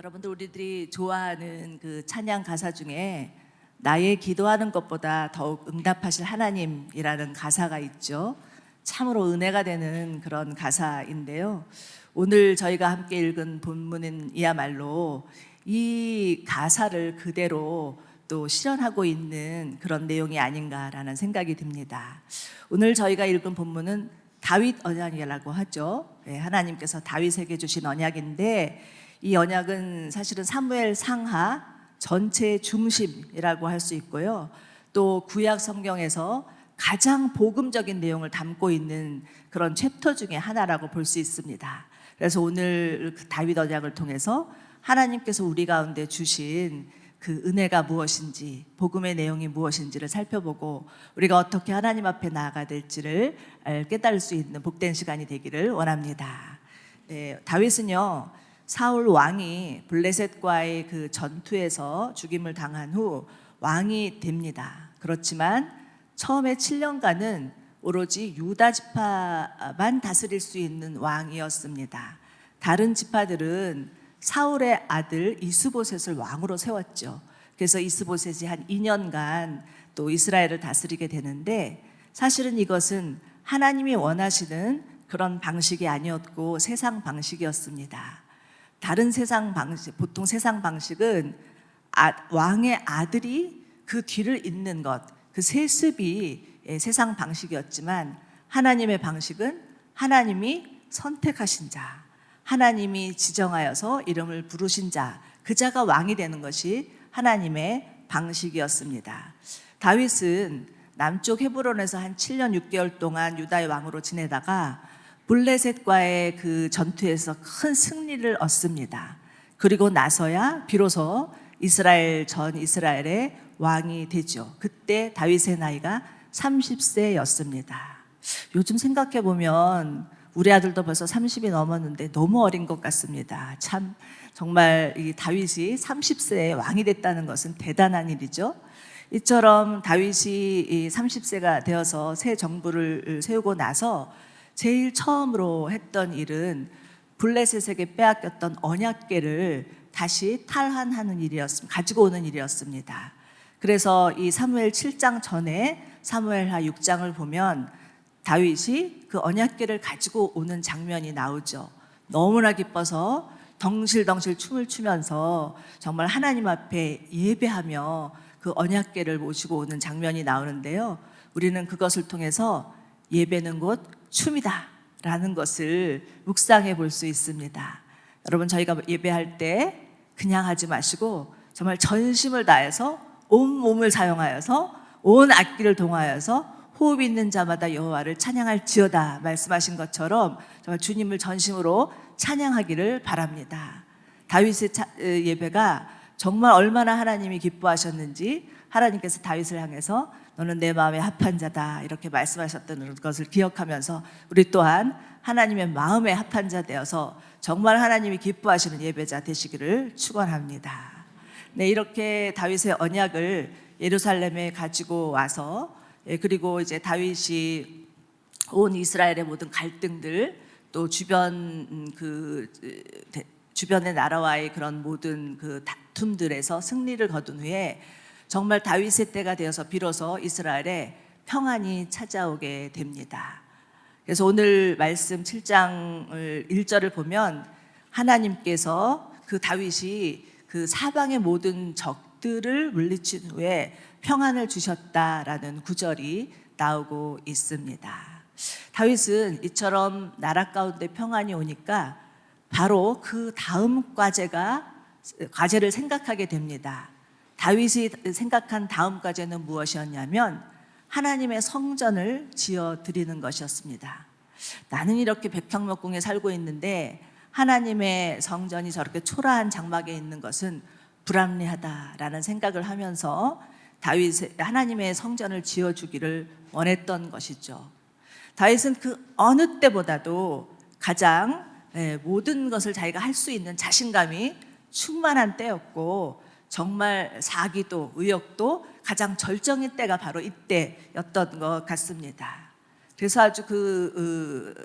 여러분들 우리들이 좋아하는 그 찬양 가사 중에 나의 기도하는 것보다 더욱 응답하실 하나님이라는 가사가 있죠. 참으로 은혜가 되는 그런 가사인데요. 오늘 저희가 함께 읽은 본문은 이야말로 이 가사를 그대로 또 실현하고 있는 그런 내용이 아닌가라는 생각이 듭니다. 오늘 저희가 읽은 본문은 다윗 언약이라고 하죠. 하나님께서 다윗에게 주신 언약인데 이 언약은 사실은 사무엘 상하 전체의 중심이라고 할 수 있고요. 또 구약 성경에서 가장 복음적인 내용을 담고 있는 그런 챕터 중에 하나라고 볼 수 있습니다. 그래서 오늘 그 다윗 언약을 통해서 하나님께서 우리 가운데 주신 그 은혜가 무엇인지, 복음의 내용이 무엇인지를 살펴보고 우리가 어떻게 하나님 앞에 나아가야 될지를 깨달을 수 있는 복된 시간이 되기를 원합니다. 다윗은요, 사울 왕이 블레셋과의 그 전투에서 죽임을 당한 후 왕이 됩니다. 그렇지만 처음에 7년간은 오로지 유다 지파만 다스릴 수 있는 왕이었습니다. 다른 지파들은 사울의 아들 이스보셋을 왕으로 세웠죠. 그래서 이스보셋이 한 2년간 또 이스라엘을 다스리게 되는데, 사실은 이것은 하나님이 원하시는 그런 방식이 아니었고 세상 방식이었습니다. 다른 세상 방식, 보통 세상 방식은 왕의 아들이 그 뒤를 잇는 것, 그 세습이 세상 방식이었지만, 하나님의 방식은 하나님이 선택하신 자, 하나님이 지정하여서 이름을 부르신 자, 그 자가 왕이 되는 것이 하나님의 방식이었습니다. 다윗은 남쪽 헤브론에서 한 7년 6개월 동안 유다의 왕으로 지내다가 블레셋과의 그 전투에서 큰 승리를 얻습니다. 그리고 나서야 비로소 전 이스라엘의 왕이 되죠. 그때 다윗의 나이가 30세였습니다. 요즘 생각해 보면 우리 아들도 벌써 30이 넘었는데 너무 어린 것 같습니다. 참 정말 이 다윗이 30세에 왕이 됐다는 것은 대단한 일이죠. 이처럼 다윗이 30세가 되어서 새 정부를 세우고 나서 제일 처음으로 했던 일은 블레셋에게 빼앗겼던 언약궤를 다시 탈환하는 일이었습니다. 가지고 오는 일이었습니다. 그래서 이 사무엘 7장 전에 사무엘하 6장을 보면 다윗이 그 언약궤를 가지고 오는 장면이 나오죠. 너무나 기뻐서 덩실덩실 춤을 추면서 정말 하나님 앞에 예배하며 그 언약궤를 모시고 오는 장면이 나오는데요. 우리는 그것을 통해서 예배는 곧 춤이다 라는 것을 묵상해 볼 수 있습니다. 여러분, 저희가 예배할 때 그냥 하지 마시고 정말 전심을 다해서 온 몸을 사용하여서 온 악기를 동하여서 호흡 있는 자마다 여호와를 찬양할지어다 말씀하신 것처럼 정말 주님을 전심으로 찬양하기를 바랍니다. 다윗의 예배가 정말 얼마나 하나님이 기뻐하셨는지 하나님께서 다윗을 향해서 너는 내 마음에 합한 자다 이렇게 말씀하셨던 것을 기억하면서 우리 또한 하나님의 마음에 합한 자 되어서 정말 하나님이 기뻐하시는 예배자 되시기를 축원합니다. 네, 이렇게 다윗의 언약을 예루살렘에 가지고 와서 그리고 이제 다윗이 온 이스라엘의 모든 갈등들, 또 주변의 나라와의 그런 모든 그 다툼들에서 승리를 거둔 후에 정말 다윗의 때가 되어서 비로소 이스라엘에 평안이 찾아오게 됩니다. 그래서 오늘 말씀 7장을 1절을 보면 하나님께서 그 다윗이 그 사방의 모든 적들을 물리친 후에 평안을 주셨다라는 구절이 나오고 있습니다. 다윗은 이처럼 나라 가운데 평안이 오니까 바로 그 다음 과제를 생각하게 됩니다. 다윗이 생각한 다음 과제는 무엇이었냐면 하나님의 성전을 지어 드리는 것이었습니다. 나는 이렇게 백평목궁에 살고 있는데 하나님의 성전이 저렇게 초라한 장막에 있는 것은 불합리하다라는 생각을 하면서 다윗이 하나님의 성전을 지어 주기를 원했던 것이죠. 다윗은 그 어느 때보다도 가장 모든 것을 자기가 할 수 있는 자신감이 충만한 때였고, 정말 사기도 의욕도 가장 절정인 때가 바로 이때였던 것 같습니다. 그래서 아주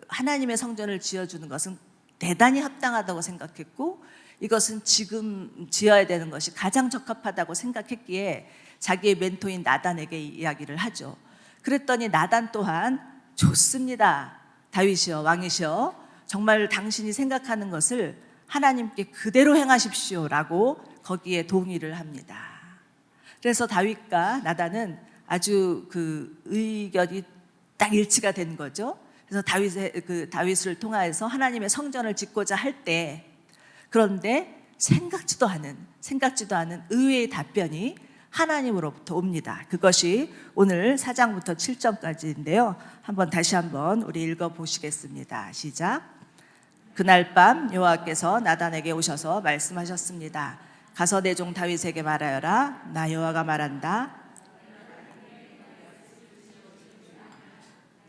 하나님의 성전을 지어주는 것은 대단히 합당하다고 생각했고, 이것은 지금 지어야 되는 것이 가장 적합하다고 생각했기에 자기의 멘토인 나단에게 이야기를 하죠. 그랬더니 나단 또한 좋습니다. 다윗이여, 왕이시여, 정말 당신이 생각하는 것을 하나님께 그대로 행하십시오라고 거기에 동의를 합니다. 그래서 다윗과 나단은 아주 그 의견이 딱 일치가 된 거죠. 그래서 다윗을 통하여서 하나님의 성전을 짓고자 할 때, 그런데 생각지도 않은 의외의 답변이 하나님으로부터 옵니다. 그것이 오늘 4장부터 7절까지인데요. 다시 한번 우리 읽어보시겠습니다. 시작. 그날 밤 여호와께서 나단에게 오셔서 말씀하셨습니다. 가서 내 종 다윗에게 말하여라. 나 여호와가 말한다.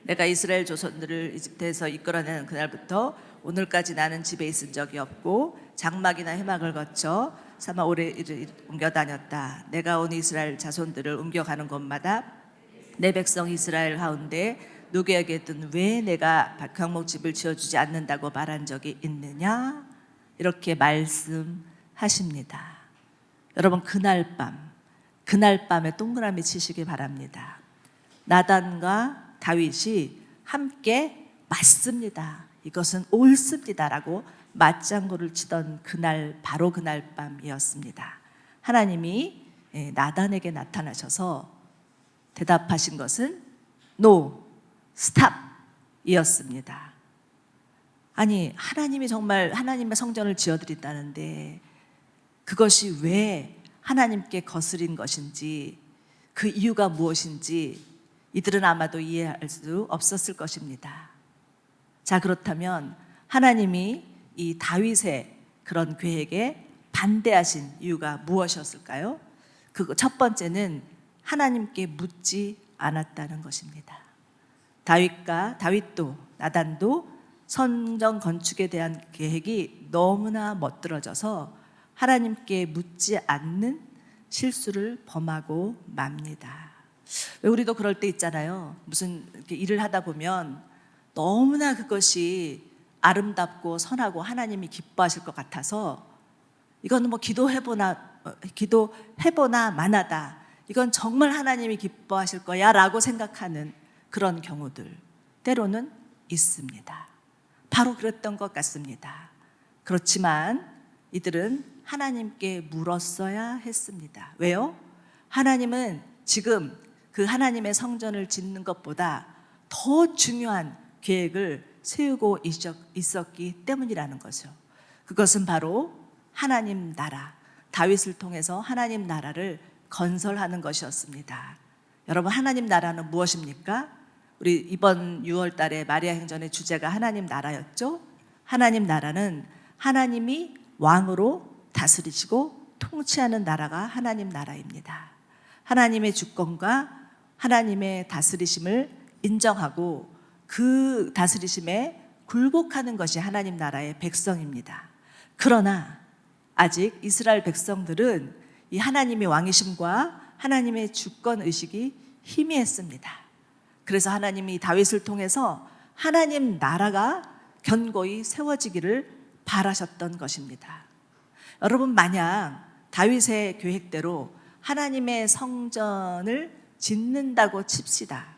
내가 이스라엘 조선들을 이집트에서 이끌어내는 그날부터 오늘까지 나는 집에 있은 적이 없고 장막이나 해막을 거쳐 사마 오레를 옮겨 다녔다. 내가 온 이스라엘 자손들을 옮겨가는 곳마다 내 백성 이스라엘 가운데 누구에게든 왜 내가 경목집을 지어주지 않는다고 말한 적이 있느냐? 이렇게 말씀하십니다. 여러분, 그날 밤에 동그라미 치시기 바랍니다. 나단과 다윗이 함께 맞습니다. 이것은 옳습니다라고 맞장구를 치던 바로 그날 밤이었습니다. 하나님이 나단에게 나타나셔서 대답하신 것은 No, stop 이었습니다. 아니, 하나님이 정말 하나님의 성전을 지어드린다는데 그것이 왜 하나님께 거스린 것인지, 그 이유가 무엇인지 이들은 아마도 이해할 수 없었을 것입니다. 자, 그렇다면 하나님이 이 다윗의 그런 계획에 반대하신 이유가 무엇이었을까요? 첫 번째는 하나님께 묻지 않았다는 것입니다. 다윗도 나단도 성전 건축에 대한 계획이 너무나 멋들어져서 하나님께 묻지 않는 실수를 범하고 맙니다. 왜 우리도 그럴 때 있잖아요. 무슨 이렇게 일을 하다 보면 너무나 그것이 아름답고 선하고 하나님이 기뻐하실 것 같아서 이건 뭐 기도해보나 마나다, 이건 정말 하나님이 기뻐하실 거야 라고 생각하는 그런 경우들 때로는 있습니다. 바로 그랬던 것 같습니다. 그렇지만 이들은 하나님께 물었어야 했습니다. 왜요? 하나님은 지금 그 하나님의 성전을 짓는 것보다 더 중요한 계획을 세우고 있었기 때문이라는 거죠. 그것은 바로 하나님 나라, 다윗을 통해서 하나님 나라를 건설하는 것이었습니다. 여러분, 하나님 나라는 무엇입니까? 우리 이번 6월 달에 마리아 행전의 주제가 하나님 나라였죠. 하나님 나라는 하나님이 왕으로 다스리시고 통치하는 나라가 하나님 나라입니다. 하나님의 주권과 하나님의 다스리심을 인정하고 그 다스리심에 굴복하는 것이 하나님 나라의 백성입니다. 그러나 아직 이스라엘 백성들은 이 하나님의 왕이심과 하나님의 주권의식이 희미했습니다. 그래서 하나님이 다윗을 통해서 하나님 나라가 견고히 세워지기를 바라셨던 것입니다. 여러분, 만약 다윗의 계획대로 하나님의 성전을 짓는다고 칩시다.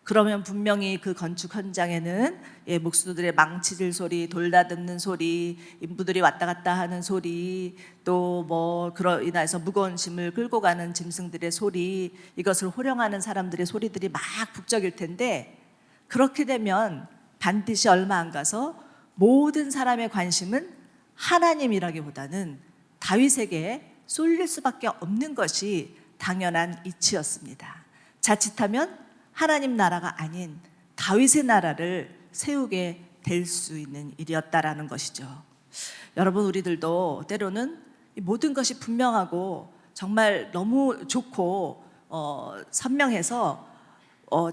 그러면 분명히 그 건축 현장에는 목수들의 망치질 소리, 돌다듬는 소리, 인부들이 왔다 갔다 하는 소리, 또 뭐 그로 인해서 무거운 짐을 끌고 가는 짐승들의 소리, 이것을 호령하는 사람들의 소리들이 막 북적일 텐데, 그렇게 되면 반드시 얼마 안 가서 모든 사람의 관심은 하나님이라기보다는 다윗에게 쏠릴 수밖에 없는 것이 당연한 이치였습니다. 자칫하면 하나님 나라가 아닌 다윗의 나라를 세우게 될 수 있는 일이었다라는 것이죠. 여러분, 우리들도 때로는 모든 것이 분명하고 정말 너무 좋고 선명해서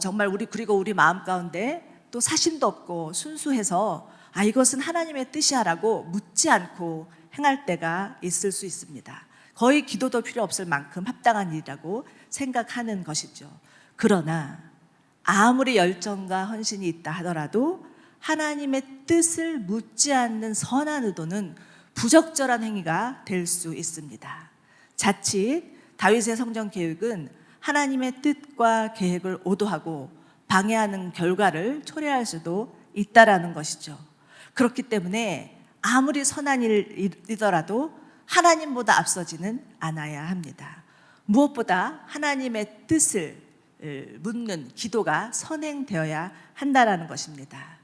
정말 그리고 우리 마음 가운데 또 사심도 없고 순수해서 이것은 하나님의 뜻이야라고 묻지 않고 행할 때가 있을 수 있습니다. 거의 기도도 필요 없을 만큼 합당한 일이라고 생각하는 것이죠. 그러나 아무리 열정과 헌신이 있다 하더라도 하나님의 뜻을 묻지 않는 선한 의도는 부적절한 행위가 될 수 있습니다. 자칫 다윗의 성전 계획은 하나님의 뜻과 계획을 오도하고 방해하는 결과를 초래할 수도 있다라는 것이죠. 그렇기 때문에 아무리 선한 일이더라도 하나님보다 앞서지는 않아야 합니다. 무엇보다 하나님의 뜻을 묻는 기도가 선행되어야 한다라는 것입니다.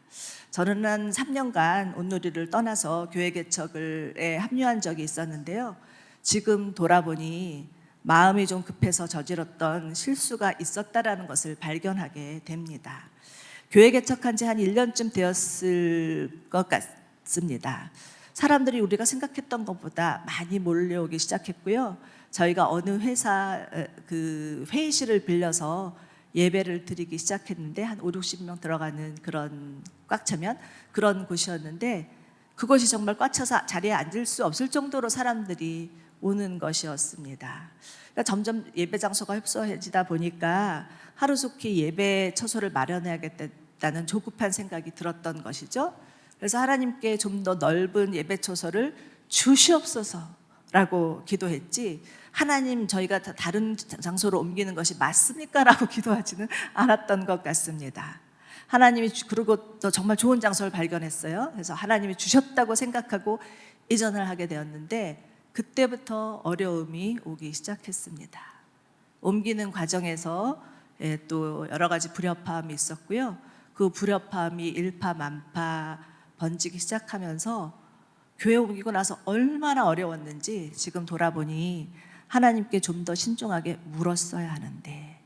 저는 한 3년간 온누리를 떠나서 교회 개척에 합류한 적이 있었는데요. 지금 돌아보니 마음이 좀 급해서 저질렀던 실수가 있었다라는 것을 발견하게 됩니다. 교회 개척한 지 한 1년쯤 되었을 것 같습니다. 사람들이 우리가 생각했던 것보다 많이 몰려오기 시작했고요. 저희가 어느 회사 그 회의실을 빌려서 예배를 드리기 시작했는데 한 50-60명 들어가는 그런 꽉 차면 그런 곳이었는데 그것이 정말 꽉 차서 자리에 앉을 수 없을 정도로 사람들이 오는 것이었습니다. 그러니까 점점 예배 장소가 협소해지다 보니까 하루속히 예배 처소를 마련해야겠다는 조급한 생각이 들었던 것이죠. 그래서 하나님께 좀 더 넓은 예배 처소를 주시옵소서라고 기도했지, 하나님 저희가 다른 장소로 옮기는 것이 맞습니까? 라고 기도하지는 않았던 것 같습니다. 하나님이 그리고 또 정말 좋은 장소를 발견했어요. 그래서 하나님이 주셨다고 생각하고 이전을 하게 되었는데 그때부터 어려움이 오기 시작했습니다. 옮기는 과정에서 또 여러 가지 불협화음이 있었고요. 그 불협화음이 일파만파 번지기 시작하면서 교회 옮기고 나서 얼마나 어려웠는지 지금 돌아보니 하나님께 좀 더 신중하게 물었어야 하는데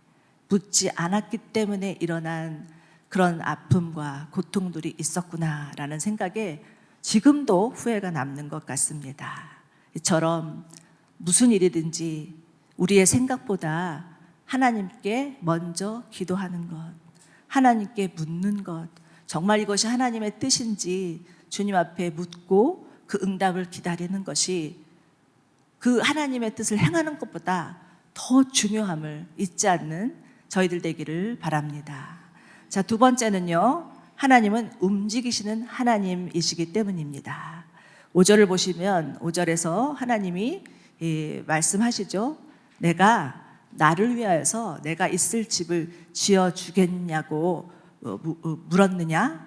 묻지 않았기 때문에 일어난 그런 아픔과 고통들이 있었구나라는 생각에 지금도 후회가 남는 것 같습니다. 이처럼 무슨 일이든지 우리의 생각보다 하나님께 먼저 기도하는 것, 하나님께 묻는 것, 정말 이것이 하나님의 뜻인지 주님 앞에 묻고 그 응답을 기다리는 것이 그 하나님의 뜻을 행하는 것보다 더 중요함을 잊지 않는 저희들 되기를 바랍니다. 자, 두 번째는요, 하나님은 움직이시는 하나님이시기 때문입니다. 5절을 보시면 5절에서 하나님이 말씀하시죠. 내가 나를 위하여서 내가 있을 집을 지어주겠냐고 물었느냐?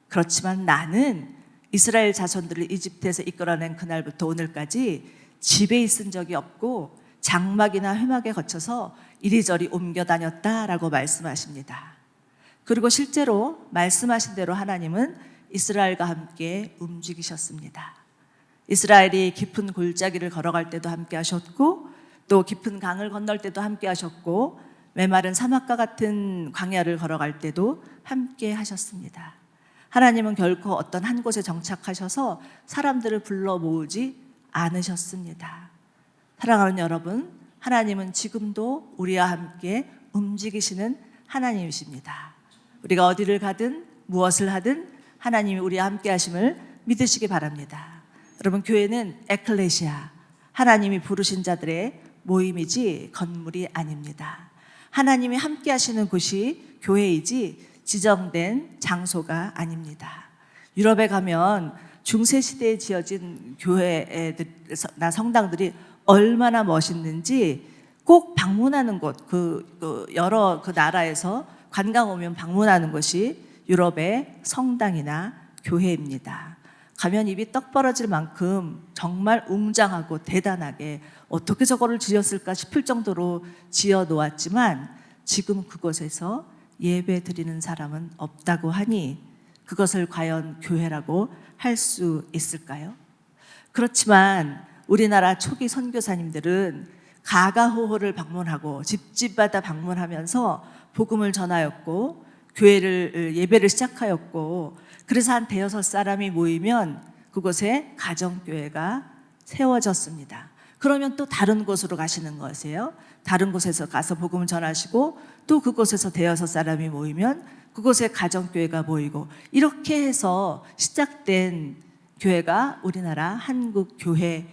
그렇지만 나는 이스라엘 자손들을 이집트에서 이끌어낸 그날부터 오늘까지 집에 있은 적이 없고 장막이나 회막에 거쳐서 이리저리 옮겨 다녔다라고 말씀하십니다. 그리고 실제로 말씀하신 대로 하나님은 이스라엘과 함께 움직이셨습니다. 이스라엘이 깊은 골짜기를 걸어갈 때도 함께 하셨고 또 깊은 강을 건널 때도 함께 하셨고 메마른 사막과 같은 광야를 걸어갈 때도 함께 하셨습니다. 하나님은 결코 어떤 한 곳에 정착하셔서 사람들을 불러 모으지 않으셨습니다. 사랑하는 여러분, 하나님은 지금도 우리와 함께 움직이시는 하나님이십니다. 우리가 어디를 가든 무엇을 하든 하나님이 우리와 함께 하심을 믿으시기 바랍니다. 여러분, 교회는 에클레시아, 하나님이 부르신 자들의 모임이지 건물이 아닙니다. 하나님이 함께 하시는 곳이 교회이지 지정된 장소가 아닙니다. 유럽에 가면 중세시대에 지어진 교회나 성당들이 얼마나 멋있는지 꼭 방문하는 곳, 여러 나라에서 관광 오면 방문하는 것이 유럽의 성당이나 교회입니다. 가면 입이 떡 벌어질 만큼 정말 웅장하고 대단하게 어떻게 저거를 지었을까 싶을 정도로 지어 놓았지만 지금 그곳에서 예배 드리는 사람은 없다고 하니 그것을 과연 교회라고 할 수 있을까요? 그렇지만 우리나라 초기 선교사님들은 가가호호를 방문하고 집집마다 방문하면서 복음을 전하였고 교회를 예배를 시작하였고 그래서 한 5-6사람이 모이면 그곳에 가정교회가 세워졌습니다. 그러면 또 다른 곳으로 가시는 거세요. 다른 곳에서 가서 복음을 전하시고 또 그곳에서 5-6사람이 모이면 그곳에 가정교회가 모이고 이렇게 해서 시작된 교회가 우리나라 한국교회입니다.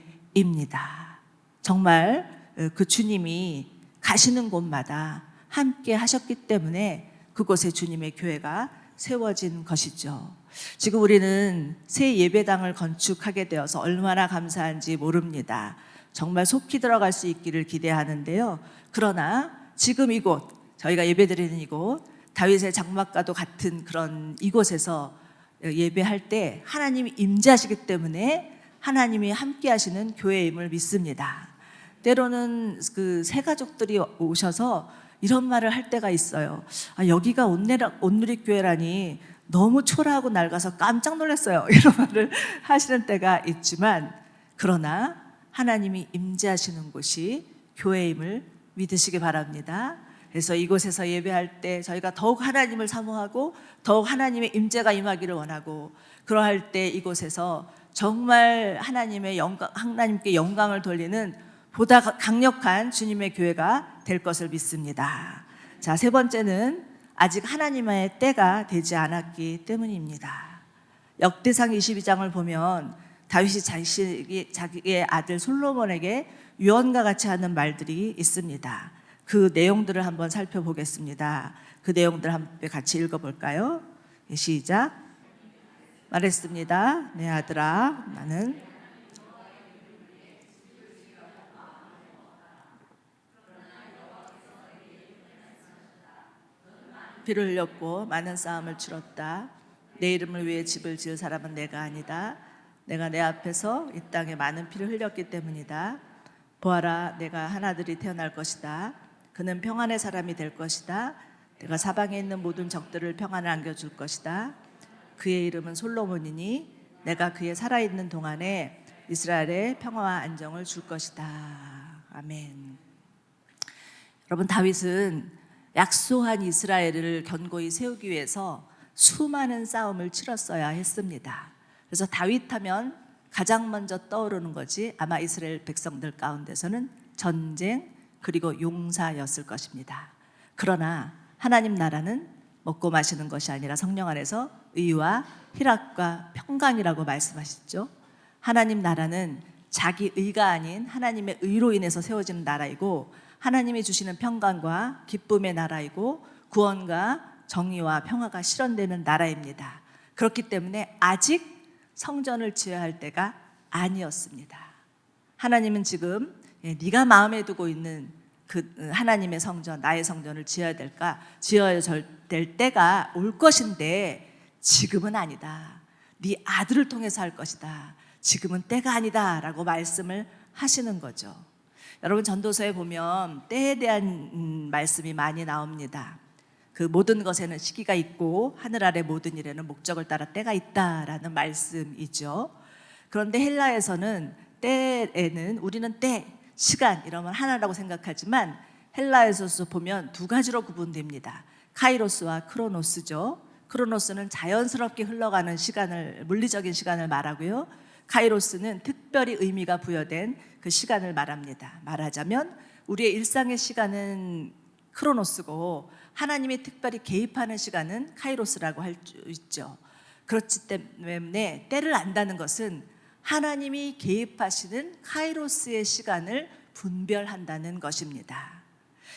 정말 그 주님이 가시는 곳마다 함께 하셨기 때문에 그곳에 주님의 교회가 세워진 것이죠. 지금 우리는 새 예배당을 건축하게 되어서 얼마나 감사한지 모릅니다. 정말 속히 들어갈 수 있기를 기대하는데요. 그러나 지금 이곳, 저희가 예배드리는 이곳, 다윗의 장막과도 같은 그런 이곳에서 예배할 때 하나님이 임재하시기 때문에 하나님이 함께 하시는 교회임을 믿습니다. 때로는 그 새 가족들이 오셔서 이런 말을 할 때가 있어요. 여기가 온누리교회라니 너무 초라하고 낡아서 깜짝 놀랐어요. 이런 말을 하시는 때가 있지만, 그러나 하나님이 임재하시는 곳이 교회임을 믿으시기 바랍니다. 그래서 이곳에서 예배할 때 저희가 더욱 하나님을 사모하고 더욱 하나님의 임재가 임하기를 원하고, 그러할 때 이곳에서 정말 하나님께 영광을 돌리는 보다 강력한 주님의 교회가 될 것을 믿습니다. 자, 세 번째는 아직 하나님의 때가 되지 않았기 때문입니다. 역대상 22장을 보면 다윗이 자기의 아들 솔로몬에게 유언과 같이 하는 말들이 있습니다. 그 내용들을 한번 살펴보겠습니다. 그 내용들 한번 같이 읽어볼까요? 시작. 말했습니다. 내 아들아, 나는 피를 흘렸고 많은 싸움을 치렀다. 내 이름을 위해 집을 지을 사람은 내가 아니다. 내가 내 앞에서 이 땅에 많은 피를 흘렸기 때문이다. 보아라, 내가 한 아들이 태어날 것이다. 그는 평안의 사람이 될 것이다. 내가 사방에 있는 모든 적들을 평안을 안겨줄 것이다. 그의 이름은 솔로몬이니 내가 그의 살아있는 동안에 이스라엘에 평화와 안정을 줄 것이다. 아멘. 여러분, 다윗은 약소한 이스라엘을 견고히 세우기 위해서 수많은 싸움을 치렀어야 했습니다. 그래서 다윗 하면 가장 먼저 떠오르는 것이 아마 이스라엘 백성들 가운데서는 전쟁 그리고 용사였을 것입니다. 그러나 하나님 나라는 먹고 마시는 것이 아니라 성령 안에서 의와 희락과 평강이라고 말씀하시죠. 하나님 나라는 자기 의가 아닌 하나님의 의로 인해서 세워지는 나라이고, 하나님이 주시는 평강과 기쁨의 나라이고, 구원과 정의와 평화가 실현되는 나라입니다. 그렇기 때문에 아직 성전을 지어야 할 때가 아니었습니다. 하나님은 지금 네가 마음에 두고 있는 그 하나님의 성전, 나의 성전을 지어야 될 때가 올 것인데 지금은 아니다. 네 아들을 통해서 할 것이다. 지금은 때가 아니다 라고 말씀을 하시는 거죠. 여러분, 전도서에 보면 때에 대한 말씀이 많이 나옵니다. 그 모든 것에는 시기가 있고 하늘 아래 모든 일에는 목적을 따라 때가 있다라는 말씀이죠. 그런데 헬라에서는 때에는 우리는 때, 시간 이러면 하나라고 생각하지만 헬라에서 보면 두 가지로 구분됩니다. 카이로스와 크로노스죠. 크로노스는 자연스럽게 흘러가는 시간을, 물리적인 시간을 말하고요. 카이로스는 특별히 의미가 부여된 그 시간을 말합니다. 말하자면 우리의 일상의 시간은 크로노스고 하나님이 특별히 개입하는 시간은 카이로스라고 할 수 있죠. 그렇기 때문에 때를 안다는 것은 하나님이 개입하시는 카이로스의 시간을 분별한다는 것입니다.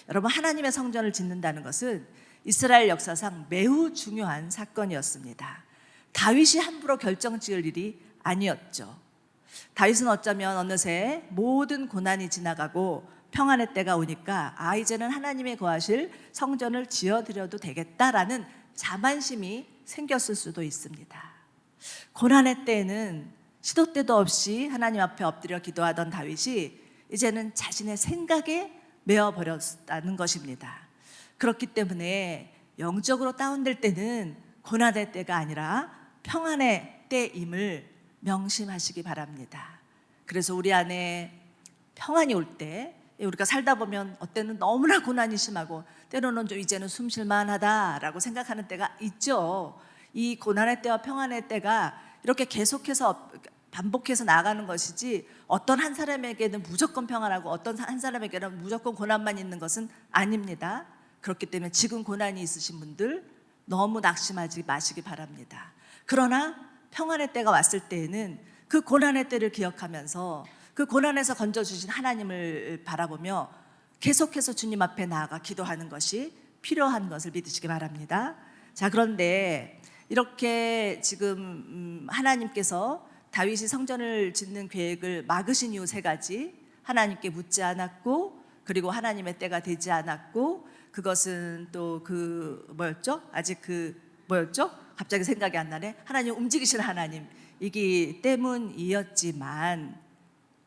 여러분, 하나님의 성전을 짓는다는 것은 이스라엘 역사상 매우 중요한 사건이었습니다. 다윗이 함부로 결정 지을 일이 아니었죠. 다윗은 어쩌면 어느새 모든 고난이 지나가고 평안의 때가 오니까 이제는 하나님의 거하실 성전을 지어드려도 되겠다라는 자만심이 생겼을 수도 있습니다. 고난의 때에는 시도 때도 없이 하나님 앞에 엎드려 기도하던 다윗이 이제는 자신의 생각에 매어버렸다는 것입니다. 그렇기 때문에 영적으로 다운될 때는 고난의 때가 아니라 평안의 때임을 명심하시기 바랍니다. 그래서 우리 안에 평안이 올 때, 우리가 살다 보면 어때는 너무나 고난이 심하고 때로는 좀 이제는 숨 쉴만하다라고 생각하는 때가 있죠. 이 고난의 때와 평안의 때가 이렇게 계속해서 반복해서 나가는 것이지 어떤 한 사람에게는 무조건 평안하고 어떤 한 사람에게는 무조건 고난만 있는 것은 아닙니다. 그렇기 때문에 지금 고난이 있으신 분들 너무 낙심하지 마시기 바랍니다. 그러나 평안의 때가 왔을 때에는 그 고난의 때를 기억하면서 그 고난에서 건져주신 하나님을 바라보며 계속해서 주님 앞에 나아가 기도하는 것이 필요한 것을 믿으시기 바랍니다. 자, 그런데 이렇게 지금 하나님께서 다윗이 성전을 짓는 계획을 막으신 이유 세 가지. 하나님께 묻지 않았고, 그리고 하나님의 때가 되지 않았고, 그것은 또 뭐였죠? 아직 뭐였죠? 갑자기 생각이 안 나네. 하나님 움직이신 하나님이기 때문이었지만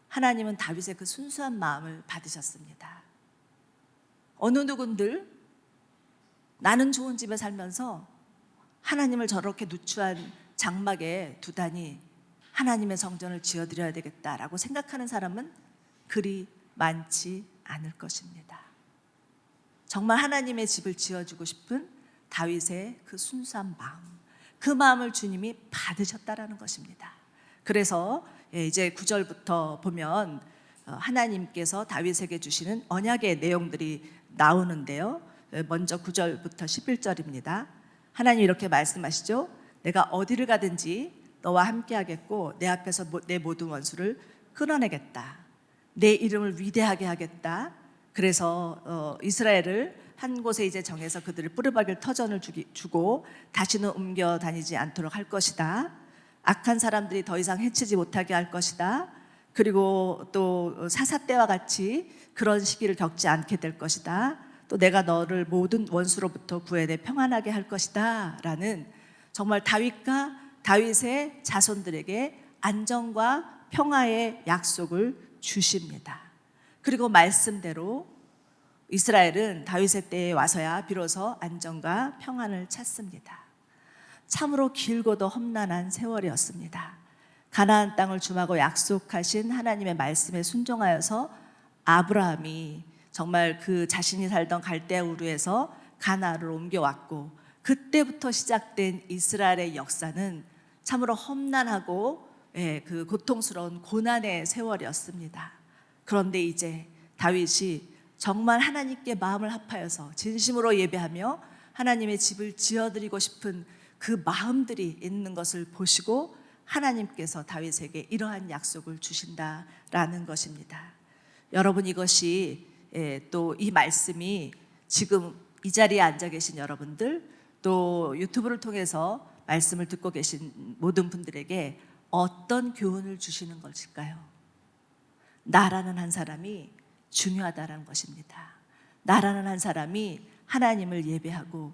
하나님은 다윗의 그 순수한 마음을 받으셨습니다. 어느 누군들 나는 좋은 집에 살면서 하나님을 저렇게 누추한 장막에 두다니 하나님의 성전을 지어드려야 되겠다라고 생각하는 사람은 그리 많지 않을 것입니다. 정말 하나님의 집을 지어주고 싶은 다윗의 그 순수한 마음, 그 마음을 주님이 받으셨다라는 것입니다. 그래서 이제 9절부터 보면 하나님께서 다윗에게 주시는 언약의 내용들이 나오는데요. 먼저 9절부터 11절입니다. 하나님 이렇게 말씀하시죠. 내가 어디를 가든지 너와 함께 하겠고 내 앞에서 내 모든 원수를 끊어내겠다. 내 이름을 위대하게 하겠다. 그래서 이스라엘을 한 곳에 이제 정해서 그들을 뿌리박일 터전을 주고 다시는 옮겨 다니지 않도록 할 것이다. 악한 사람들이 더 이상 해치지 못하게 할 것이다. 그리고 또 사사 때와 같이 그런 시기를 겪지 않게 될 것이다. 또 내가 너를 모든 원수로부터 구해내 평안하게 할 것이다 라는 정말 다윗과 다윗의 자손들에게 안정과 평화의 약속을 주십니다. 그리고 말씀대로 이스라엘은 다윗의 때에 와서야 비로소 안정과 평안을 찾습니다. 참으로 길고도 험난한 세월이었습니다. 가나안 땅을 주마고 약속하신 하나님의 말씀에 순종하여서 아브라함이 정말 그 자신이 살던 갈대아 우르에서 가나안으로 옮겨왔고, 그때부터 시작된 이스라엘의 역사는 참으로 험난하고 그 고통스러운 고난의 세월이었습니다. 그런데 이제 다윗이 정말 하나님께 마음을 합하여서 진심으로 예배하며 하나님의 집을 지어드리고 싶은 그 마음들이 있는 것을 보시고 하나님께서 다윗에게 이러한 약속을 주신다라는 것입니다. 여러분, 이것이 또 이 말씀이 지금 이 자리에 앉아 계신 여러분들, 또 유튜브를 통해서 말씀을 듣고 계신 모든 분들에게 어떤 교훈을 주시는 것일까요? 나라는 한 사람이 중요하다는 것입니다. 나라는 한 사람이 하나님을 예배하고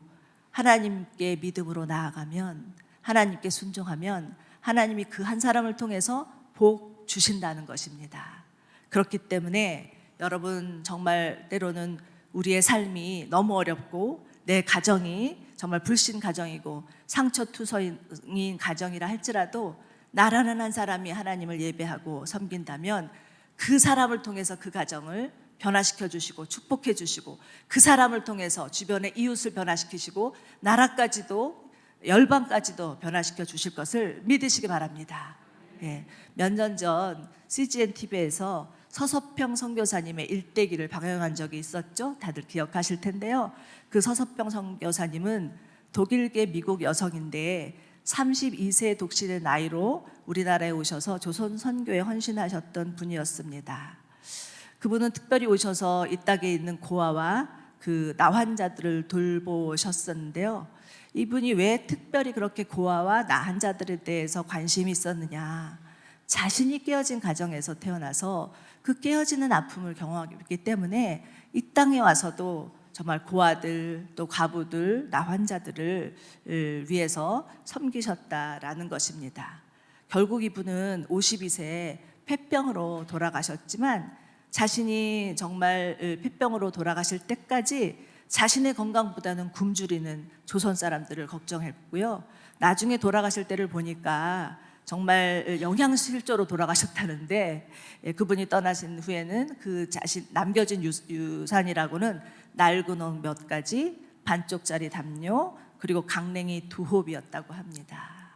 하나님께 믿음으로 나아가면, 하나님께 순종하면 하나님이 그 한 사람을 통해서 복 주신다는 것입니다. 그렇기 때문에 여러분, 정말 때로는 우리의 삶이 너무 어렵고 내 가정이 정말 불신 가정이고 상처투성인 가정이라 할지라도 나라는 한 사람이 하나님을 예배하고 섬긴다면 그 사람을 통해서 그 가정을 변화시켜 주시고 축복해 주시고, 그 사람을 통해서 주변의 이웃을 변화시키시고 나라까지도 열방까지도 변화시켜 주실 것을 믿으시기 바랍니다. 몇 년 전 CGN TV에서 서서평 선교사님의 일대기를 방영한 적이 있었죠. 다들 기억하실 텐데요. 그 서서평 선교사님은 독일계 미국 여성인데 32세 독신의 나이로 우리나라에 오셔서 조선 선교에 헌신하셨던 분이었습니다. 그분은 특별히 오셔서 이 땅에 있는 고아와 그 나환자들을 돌보셨었는데요. 이분이 왜 특별히 그렇게 고아와 나환자들에 대해서 관심이 있었느냐? 자신이 깨어진 가정에서 태어나서 그 깨어지는 아픔을 경험하기 때문에 이 땅에 와서도 정말 고아들, 또 과부들, 나환자들을 위해서 섬기셨다라는 것입니다. 결국 이분은 52세에 폐병으로 돌아가셨지만 자신이 정말 폐병으로 돌아가실 때까지 자신의 건강보다는 굶주리는 조선 사람들을 걱정했고요. 나중에 돌아가실 때를 보니까 정말 영양실조로 돌아가셨다는데, 그분이 떠나신 후에는 그 자신 남겨진 유산이라고는 낡은 옷 몇 가지, 반쪽짜리 담요, 그리고 강냉이 2홉이었다고 합니다.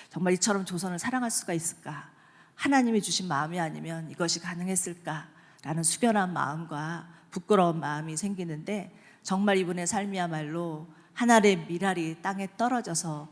정말 이처럼 조선을 사랑할 수가 있을까? 하나님이 주신 마음이 아니면 이것이 가능했을까라는 숙연한 마음과 부끄러운 마음이 생기는데, 정말 이분의 삶이야말로 하늘의 미랄이 땅에 떨어져서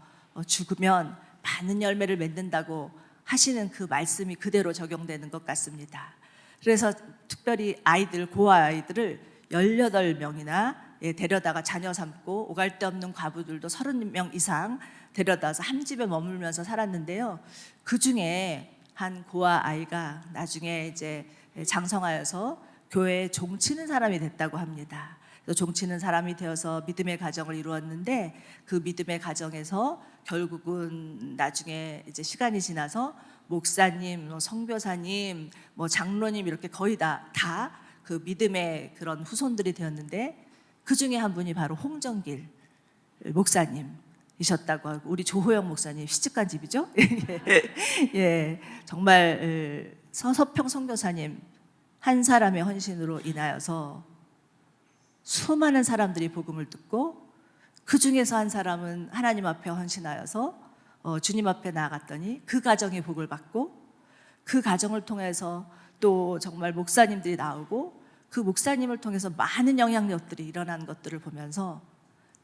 죽으면 많은 열매를 맺는다고 하시는 그 말씀이 그대로 적용되는 것 같습니다. 그래서 특별히 아이들, 고아 아이들을 18명이나 데려다가 자녀 삼고 오갈 데 없는 과부들도 30명 이상 데려다서 한 집에 머물면서 살았는데요. 그 중에 한 고아 아이가 나중에 이제 장성하여서 교회에 종치는 사람이 됐다고 합니다. 종치는 사람이 되어서 믿음의 가정을 이루었는데 그 믿음의 가정에서 결국은 나중에 이제 시간이 지나서 목사님, 성교사님, 장로님 이렇게 거의 다 그 믿음의 그런 후손들이 되었는데 그 중에 한 분이 바로 홍정길 목사님이셨다고 하고 우리 조호영 목사님 시집간 집이죠. 예, 정말 서서평 선교사님 한 사람의 헌신으로 인하여서 수많은 사람들이 복음을 듣고 그 중에서 한 사람은 하나님 앞에 헌신하여서 주님 앞에 나아갔더니 그 가정이 복을 받고 그 가정을 통해서 또 정말 목사님들이 나오고 그 목사님을 통해서 많은 영향력들이 일어난 것들을 보면서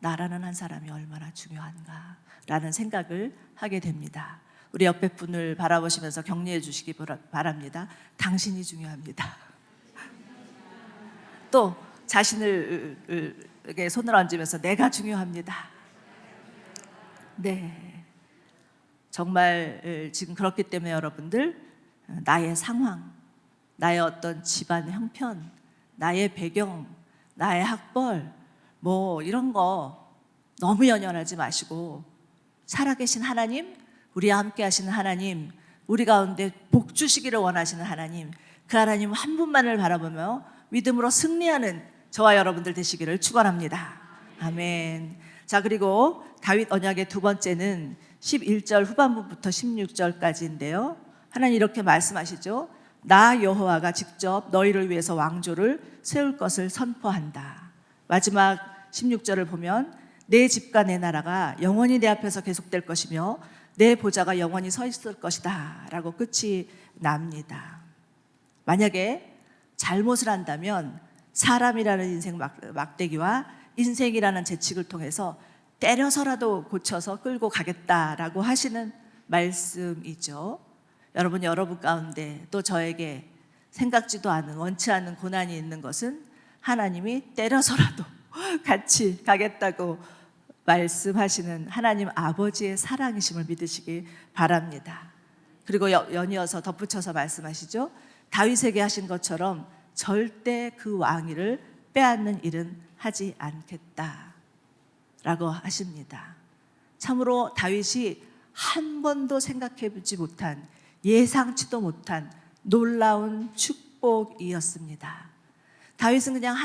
나라는 한 사람이 얼마나 중요한가라는 생각을 하게 됩니다. 우리 옆에 분을 바라보시면서 격려해 주시기 바랍니다. 당신이 중요합니다. 또 자신에게 손을 얹으면서 내가 중요합니다. 네, 정말 지금 그렇기 때문에 여러분들 나의 상황, 나의 어떤 집안의 형편, 나의 배경, 나의 학벌 이런 거 너무 연연하지 마시고 살아계신 하나님, 우리와 함께 하시는 하나님, 우리 가운데 복 주시기를 원하시는 하나님, 그 하나님 한 분만을 바라보며 믿음으로 승리하는 저와 여러분들 되시기를 축원합니다. 아멘. 자, 그리고 다윗 언약의 두 번째는 11절 후반부부터 16절까지인데요. 하나님 이렇게 말씀하시죠. 나 여호와가 직접 너희를 위해서 왕조를 세울 것을 선포한다. 마지막 16절을 보면 내 집과 내 나라가 영원히 내 앞에서 계속될 것이며 내 보좌가 영원히 서 있을 것이다 라고 끝이 납니다. 만약에 잘못을 한다면 사람이라는 인생 막대기와 인생이라는 재칙을 통해서 때려서라도 고쳐서 끌고 가겠다라고 하시는 말씀이죠. 여러분 가운데 또 저에게 생각지도 않은 원치 않는 고난이 있는 것은 하나님이 때려서라도 같이 가겠다고 말씀하시는 하나님 아버지의 사랑이심을 믿으시기 바랍니다. 그리고 연이어서 덧붙여서 말씀하시죠. 다윗에게 하신 것처럼 절대 그 왕위를 빼앗는 일은 하지 않겠다라고 하십니다. 참으로 다윗이 한 번도 생각해보지 못한 예상치도 못한 놀라운 축복이었습니다. 다윗은 그냥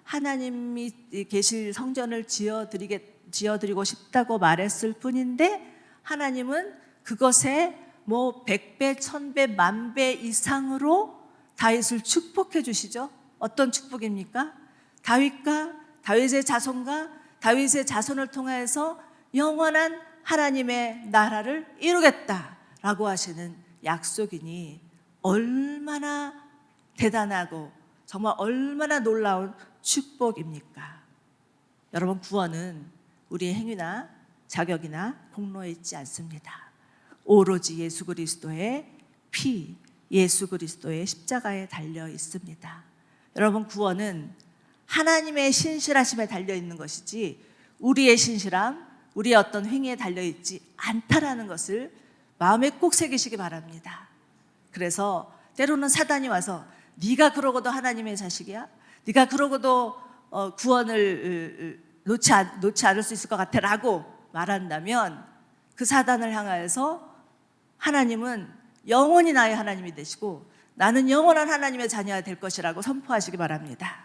하나님이 계실 성전을 지어드리고 싶다고 말했을 뿐인데 하나님은 그것에 100배, 1000배, 10,000배 이상으로 다윗을 축복해 주시죠. 어떤 축복입니까? 다윗의 자손과 다윗의 자손을 통해서 영원한 하나님의 나라를 이루겠다라고 하시는 약속이니 얼마나 대단하고 정말 얼마나 놀라운 축복입니까? 여러분, 구원은 우리의 행위나 자격이나 공로에 있지 않습니다. 오로지 예수 그리스도의 피, 예수 그리스도의 십자가에 달려 있습니다. 여러분, 구원은 하나님의 신실하심에 달려 있는 것이지 우리의 신실함, 우리의 어떤 행위에 달려 있지 않다라는 것을 마음에 꼭 새기시기 바랍니다. 그래서 때로는 사단이 와서 네가 그러고도 하나님의 자식이야? 네가 그러고도 구원을 놓지 않을 수 있을 것 같아 라고 말한다면 그 사단을 향하여서 하나님은 영원히 나의 하나님이 되시고 나는 영원한 하나님의 자녀가 될 것이라고 선포하시기 바랍니다.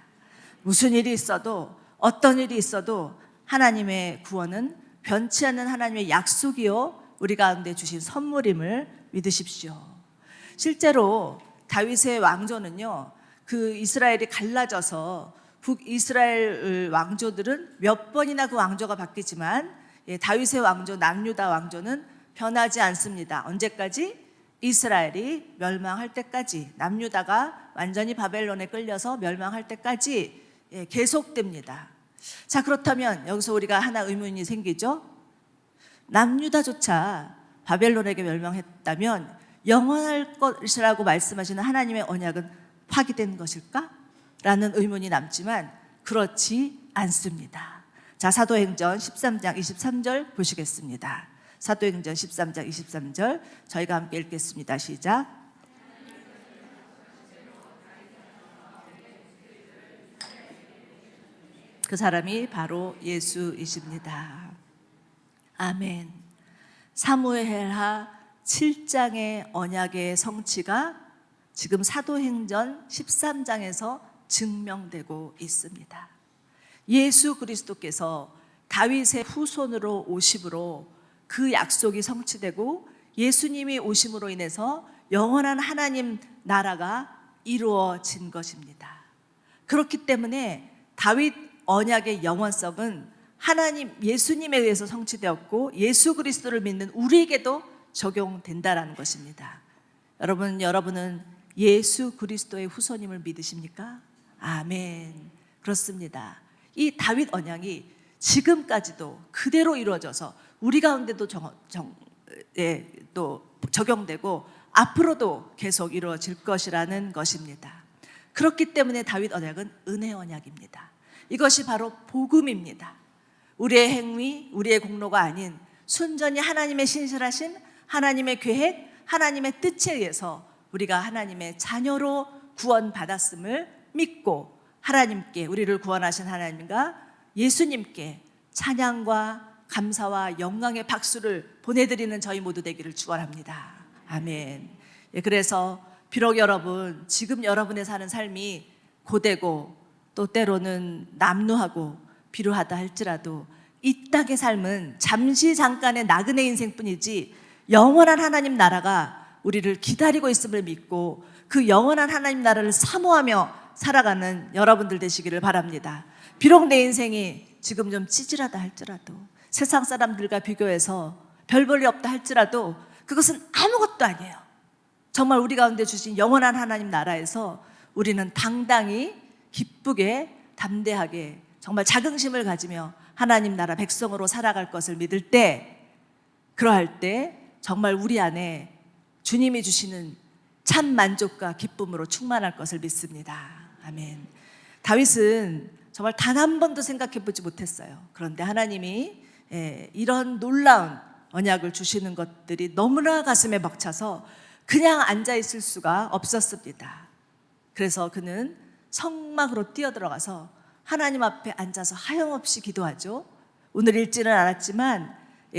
무슨 일이 있어도 어떤 일이 있어도 하나님의 구원은 변치 않는 하나님의 약속이요 우리 가운데 주신 선물임을 믿으십시오. 실제로 다윗의 왕조는요, 그 이스라엘이 갈라져서 북이스라엘 왕조들은 몇 번이나 그 왕조가 바뀌지만 다윗의 왕조, 남유다 왕조는 변하지 않습니다. 언제까지? 이스라엘이 멸망할 때까지, 남유다가 완전히 바벨론에 끌려서 멸망할 때까지 계속됩니다. 자, 그렇다면 여기서 우리가 하나 의문이 생기죠. 남유다조차 바벨론에게 멸망했다면 영원할 것이라고 말씀하시는 하나님의 언약은 파기된 것일까? 라는 의문이 남지만 그렇지 않습니다. 자, 사도행전 13장 23절 보시겠습니다. 사도행전 13장 23절 저희가 함께 읽겠습니다. 시작. 그 사람이 바로 예수이십니다. 아멘. 사무엘하 7장의 언약의 성취가 지금 사도행전 13장에서 증명되고 있습니다. 예수 그리스도께서 다윗의 후손으로 오심으로 그 약속이 성취되고 예수님이 오심으로 인해서 영원한 하나님 나라가 이루어진 것입니다. 그렇기 때문에 다윗 언약의 영원성은 하나님 예수님에 의해서 성취되었고 예수 그리스도를 믿는 우리에게도 적용된다라는 것입니다. 여러분은 예수 그리스도의 후손임을 믿으십니까? 아멘. 그렇습니다. 이 다윗 언약이 지금까지도 그대로 이루어져서 우리 가운데도 또 적용되고 앞으로도 계속 이루어질 것이라는 것입니다. 그렇기 때문에 다윗 언약은 은혜 언약입니다. 이것이 바로 복음입니다. 우리의 행위, 우리의 공로가 아닌 순전히 하나님의 신실하신 하나님의 계획, 하나님의 뜻에 의해서 우리가 하나님의 자녀로 구원받았음을 믿고 하나님께, 우리를 구원하신 하나님과 예수님께 찬양과 감사와 영광의 박수를 보내드리는 저희 모두 되기를 축원합니다. 아멘. 그래서 비록 여러분 지금 여러분의 사는 삶이 고되고 또 때로는 남루하고 비루하다 할지라도 이 땅의 삶은 잠시 잠깐의 나그네 인생뿐이지 영원한 하나님 나라가 우리를 기다리고 있음을 믿고 그 영원한 하나님 나라를 사모하며 살아가는 여러분들 되시기를 바랍니다. 비록 내 인생이 지금 좀 찌질하다 할지라도 세상 사람들과 비교해서 별 볼일 없다 할지라도 그것은 아무것도 아니에요. 정말 우리 가운데 주신 영원한 하나님 나라에서 우리는 당당히 기쁘게 담대하게 정말 자긍심을 가지며 하나님 나라 백성으로 살아갈 것을 믿을 때, 그러할 때 정말 우리 안에 주님이 주시는 참 만족과 기쁨으로 충만할 것을 믿습니다. 아멘. 다윗은 정말 단 한 번도 생각해 보지 못했어요. 그런데 하나님이 이런 놀라운 언약을 주시는 것들이 너무나 가슴에 벅차서 그냥 앉아 있을 수가 없었습니다. 그래서 그는 성막으로 뛰어들어가서 하나님 앞에 앉아서 하염없이 기도하죠. 오늘 읽지는 않았지만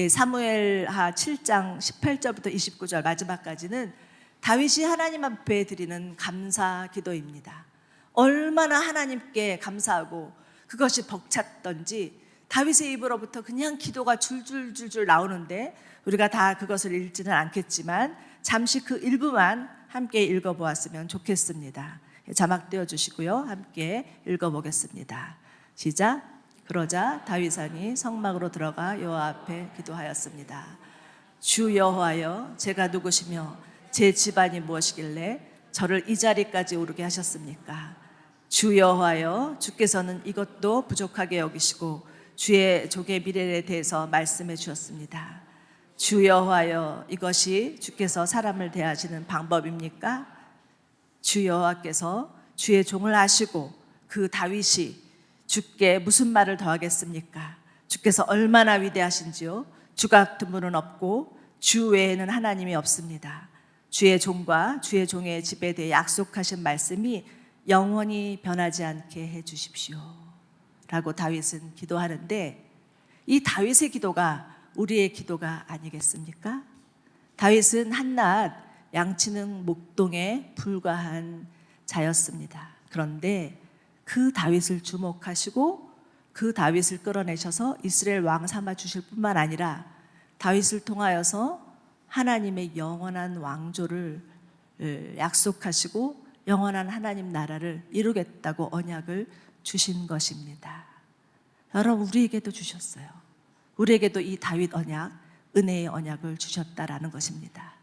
사무엘하 7장 18절부터 29절 마지막까지는 다윗이 하나님 앞에 드리는 감사 기도입니다. 얼마나 하나님께 감사하고 그것이 벅찼던지 다윗의 입으로부터 그냥 기도가 줄줄줄줄 나오는데 우리가 다 그것을 읽지는 않겠지만 잠시 그 일부만 함께 읽어보았으면 좋겠습니다. 자막 띄워주시고요. 함께 읽어보겠습니다. 시작. 그러자 다윗왕이 성막으로 들어가 여호와 앞에 기도하였습니다. 주 여호와여, 제가 누구시며 제 집안이 무엇이길래 저를 이 자리까지 오르게 하셨습니까? 주 여호와여, 주께서는 이것도 부족하게 여기시고 주의 족의 미래에 대해서 말씀해 주셨습니다. 주 여호와여, 이것이 주께서 사람을 대하시는 방법입니까? 주 여호와께서 주의 종을 아시고 그 다윗이 주께 무슨 말을 더하겠습니까? 주께서 얼마나 위대하신지요? 주 같은 분은 없고 주 외에는 하나님이 없습니다. 주의 종과 주의 종의 집에 대해 약속하신 말씀이 영원히 변하지 않게 해 주십시오 라고 다윗은 기도하는데, 이 다윗의 기도가 우리의 기도가 아니겠습니까? 다윗은 한낱 양치는 목동에 불과한 자였습니다. 그런데 그 다윗을 주목하시고 그 다윗을 끌어내셔서 이스라엘 왕 삼아 주실 뿐만 아니라 다윗을 통하여서 하나님의 영원한 왕조를 약속하시고 영원한 하나님 나라를 이루겠다고 언약을 주신 것입니다. 여러분, 우리에게도 주셨어요. 우리에게도 이 다윗 언약, 은혜의 언약을 주셨다라는 것입니다.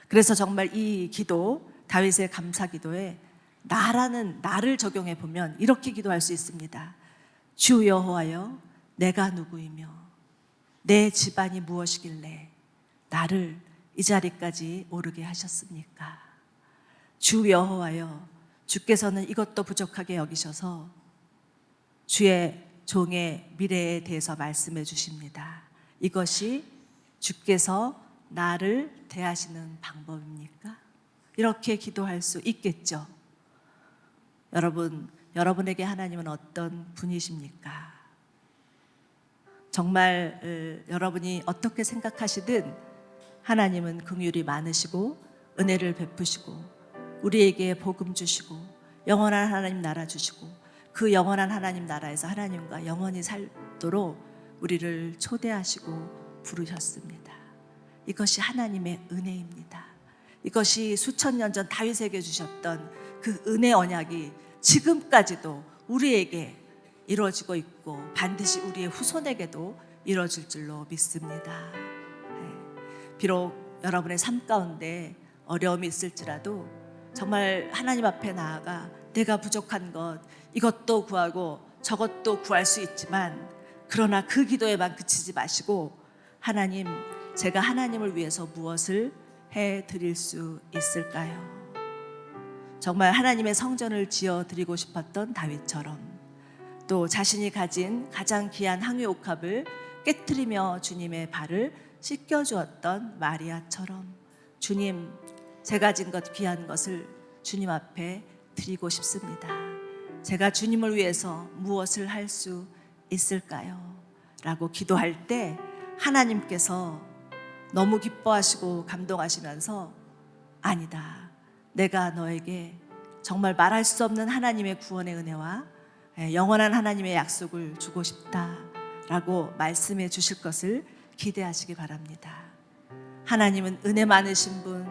그래서 정말 이 기도, 다윗의 감사 기도에 나를 적용해 보면 이렇게 기도할 수 있습니다. 주 여호와여, 내가 누구이며 내 집안이 무엇이길래 나를 이 자리까지 오르게 하셨습니까? 주 여호와여, 주께서는 이것도 부족하게 여기셔서 주의 종의 미래에 대해서 말씀해 주십니다. 이것이 주께서 나를 대하시는 방법입니까? 이렇게 기도할 수 있겠죠. 여러분, 여러분에게 하나님은 어떤 분이십니까? 정말 여러분이 어떻게 생각하시든 하나님은 긍휼이 많으시고 은혜를 베푸시고 우리에게 복음 주시고 영원한 하나님 나라 주시고 그 영원한 하나님 나라에서 하나님과 영원히 살도록 우리를 초대하시고 부르셨습니다. 이것이 하나님의 은혜입니다. 이것이 수천 년 전 다윗에게 주셨던 그 은혜 언약이 지금까지도 우리에게 이루어지고 있고 반드시 우리의 후손에게도 이루어질 줄로 믿습니다. 비록 여러분의 삶 가운데 어려움이 있을지라도 정말 하나님 앞에 나아가 내가 부족한 것 이것도 구하고 저것도 구할 수 있지만 그러나 그 기도에만 그치지 마시고 하나님, 제가 하나님을 위해서 무엇을 해드릴 수 있을까요? 정말 하나님의 성전을 지어드리고 싶었던 다윗처럼 또 자신이 가진 가장 귀한 항유 옥합을 깨트리며 주님의 발을 씻겨주었던 마리아처럼 주님, 제가 가진 것 귀한 것을 주님 앞에 드리고 싶습니다. 제가 주님을 위해서 무엇을 할 수 있을까요? 라고 기도할 때 하나님께서 너무 기뻐하시고 감동하시면서 아니다, 내가 너에게 정말 말할 수 없는 하나님의 구원의 은혜와 영원한 하나님의 약속을 주고 싶다라고 말씀해 주실 것을 기대하시기 바랍니다. 하나님은 은혜 많으신 분,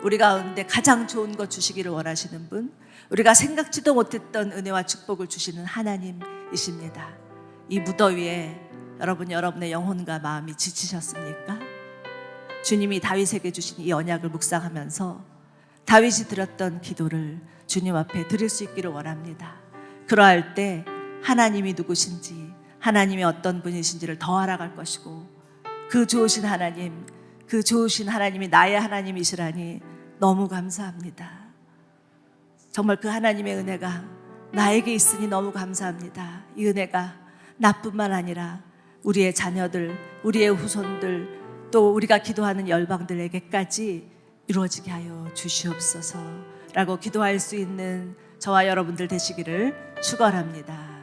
우리 가운데 가장 좋은 것 주시기를 원하시는 분, 우리가 생각지도 못했던 은혜와 축복을 주시는 하나님이십니다. 이 무더위에 여러분의 영혼과 마음이 지치셨습니까? 주님이 다윗에게 주신 이 언약을 묵상하면서 다윗이 드렸던 기도를 주님 앞에 드릴 수 있기를 원합니다. 그러할 때 하나님이 누구신지, 하나님이 어떤 분이신지를 더 알아갈 것이고 그 좋으신 하나님이 나의 하나님이시라니 너무 감사합니다. 정말 그 하나님의 은혜가 나에게 있으니 너무 감사합니다. 이 은혜가 나뿐만 아니라 우리의 자녀들, 우리의 후손들, 또 우리가 기도하는 열방들에게까지 이루어지게 하여 주시옵소서 라고 기도할 수 있는 저와 여러분들 되시기를 축원합니다.